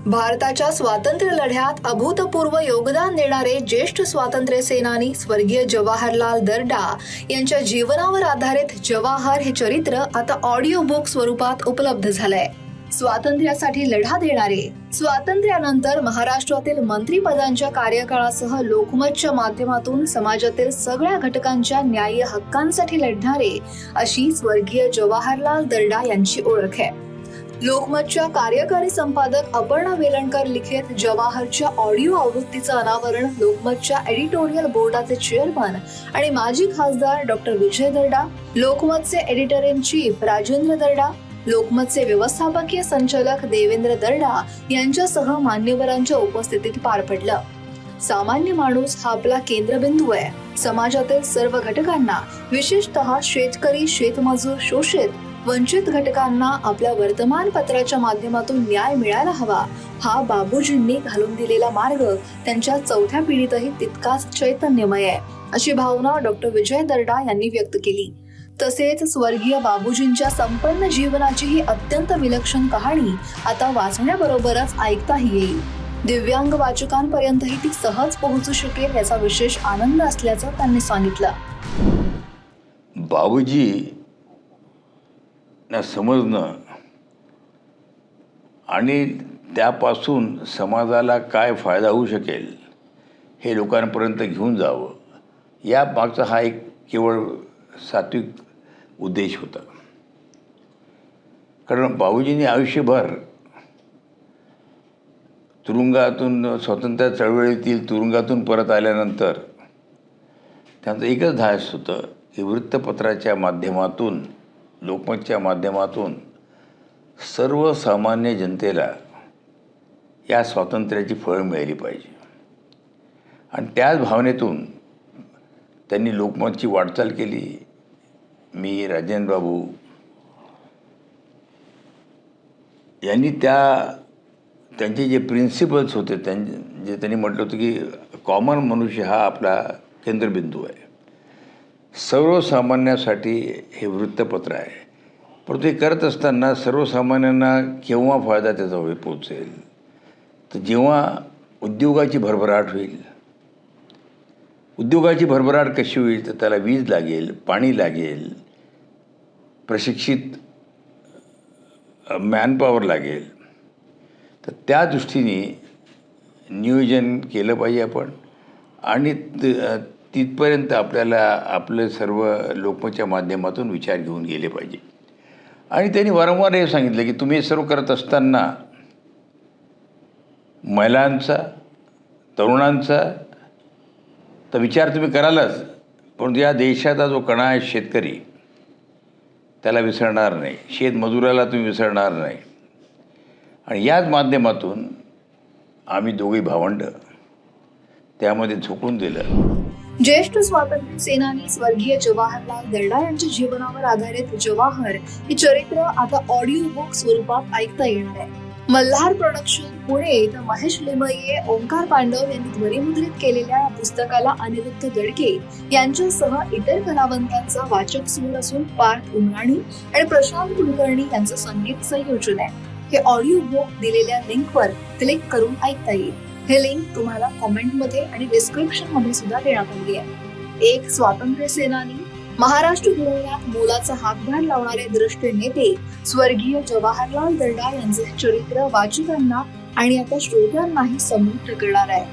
भारताच्या स्वातंत्र्य लढ्यात अभूतपूर्व योगदान देणारे ज्येष्ठ स्वातंत्र्य सेनानी स्वर्गीय जवाहरलाल दर्डा यांच्या जीवनावर आधारित जवाहर हे चरित्र आता ऑडिओ बुक स्वरूपात उपलब्ध झालंय. स्वातंत्र्यासाठी लढा देणारे, स्वातंत्र्यानंतर महाराष्ट्रातील मंत्रिपदांच्या कार्यकाळासह लोकमतच्या माध्यमातून समाजातील सगळ्या घटकांच्या न्याय्य हक्कांसाठी लढणारे अशी स्वर्गीय जवाहरलाल दर्डा यांची ओळख आहे. लोकमतच्या कार्यकारी संपादक अपर्णा वेलणकर लिखित जवाहरच्या ऑडिओ आवृत्तीचं अनावरण लोकमतच्या एडिटोरियल बोर्डाचे चेअरमन आणि माजी खासदार डॉक्टर विजय दर्डा, लोकमतचे editor in chief Rajendra Darda, लोकमतचे व्यवस्थापकीय संचालक देवेंद्र दर्डा यांच्यासह मान्यवरांच्या उपस्थितीत पार पडलं. सामान्य माणूस हा आपला केंद्रबिंदू आहे. समाजातील सर्व घटकांना, विशेषतः शेतकरी, शेतमजूर, शोषित, वंचित घटकांना आपल्या वर्तमानपत्राच्या माध्यमातून न्याय मिळायला हवा, हा बाबूजींनी घालून दिलेला मार्ग त्यांच्या चौथ्या पिढीतही तितकाच चैतन्यमय आहे, अशी भावना डॉक्टर विजय दर्डा यांनी व्यक्त केली. तसेच स्वर्गीय बाबूजींच्या संपन्न जीवनाची ही अत्यंत विलक्षण कहाणी आता वाचण्याबरोबरच ऐकताही येईल. दिव्यांग वाचकांपर्यंतही ती सहज पोहोचू शकेल याचा विशेष आनंद असल्याचं त्यांनी सांगितलं. बाबूजी ना समजणं आणि त्यापासून समाजाला काय फायदा होऊ शकेल हे लोकांपर्यंत घेऊन जावं, या मागचा हा एक केवळ सात्विक उद्देश होता. कारण बाबूजींनी आयुष्यभर तुरुंगातून, स्वातंत्र्य चळवळीतील तुरुंगातून परत आल्यानंतर त्यांचं एकच ध्येय होतं की वृत्तपत्राच्या माध्यमातून, लोकमतच्या माध्यमातून सर्वसामान्य जनतेला या स्वातंत्र्याची फळं मिळाली पाहिजे. आणि त्याच भावनेतून त्यांनी लोकमतची वाटचाल केली. मी, राजेंद्र बाबू यांनी त्यांचे जे प्रिन्सिपल्स होते, जे त्यांनी म्हटलं होतं की कॉमन मनुष्य हा आपला केंद्रबिंदू आहे, सर्वसामान्यासाठी हे वृत्तपत्र आहे. परंतु हे करत असताना सर्वसामान्यांना केव्हा फायदा त्याचा पोचेल, तर जेव्हा उद्योगाची भरभराट होईल. उद्योगाची भरभराट कशी होईल, तर त्याला वीज लागेल, पाणी लागेल, प्रशिक्षित मॅनपॉवर लागेल. तर त्या दृष्टीने नियोजन केलं पाहिजे आपण. आणि तिथपर्यंत आपल्याला आपले सर्व लोकमतच्या माध्यमातून विचार घेऊन गेले पाहिजे. आणि त्यांनी वारंवार हे सांगितलं की तुम्ही सर्व करत असताना महिलांचा, तरुणांचा तर विचार तुम्ही करालच, परंतु या देशाचा जो कणा आहे शेतकरी, त्याला विसरणार नाही, शेतमजुराला तुम्ही विसरणार नाही. आणि याच माध्यमातून आम्ही दोघी भावंड त्यामध्ये झोकून दिलं. ज्येष्ठ स्वातंत्र्य सेनानी स्वर्गीय जवाहरलाल दर्डा यांच्या जीवनावर आधारित जवाहर हे चरित्र आता ऑडिओ बुक स्वरूपात ऐकता येणार आहे. मल्हार प्रोडक्शन, पुणे इथं महेश लिमये, ओंकार पांडव यांनी ध्वनिमुद्रित केलेल्या या पुस्तकाला अनिरुद्ध दडके यांच्यासह इतर कलावंतांचा वाचक सूर असून पार्थ उमराणी आणि प्रशांत कुलकर्णी यांचं संगीत संयोजन आहे. हे ऑडिओ बुक दिलेल्या लिंकवर क्लिक करून ऐकता येईल. हे लिंक तुम्हाला कॉमेंटमध्ये आणि डिस्क्रिप्शन मध्ये सुद्धा देण्यात आली आहे. एक स्वातंत्र्य सेनानी, महाराष्ट्र घडवण्यात मोलाचा हातभार लावणारे द्रष्ट नेते स्वर्गीय जवाहरलाल दर्डा यांचे चरित्र वाचकांना आणि आता श्रोत्यांनाही समृद्ध करणार आहे.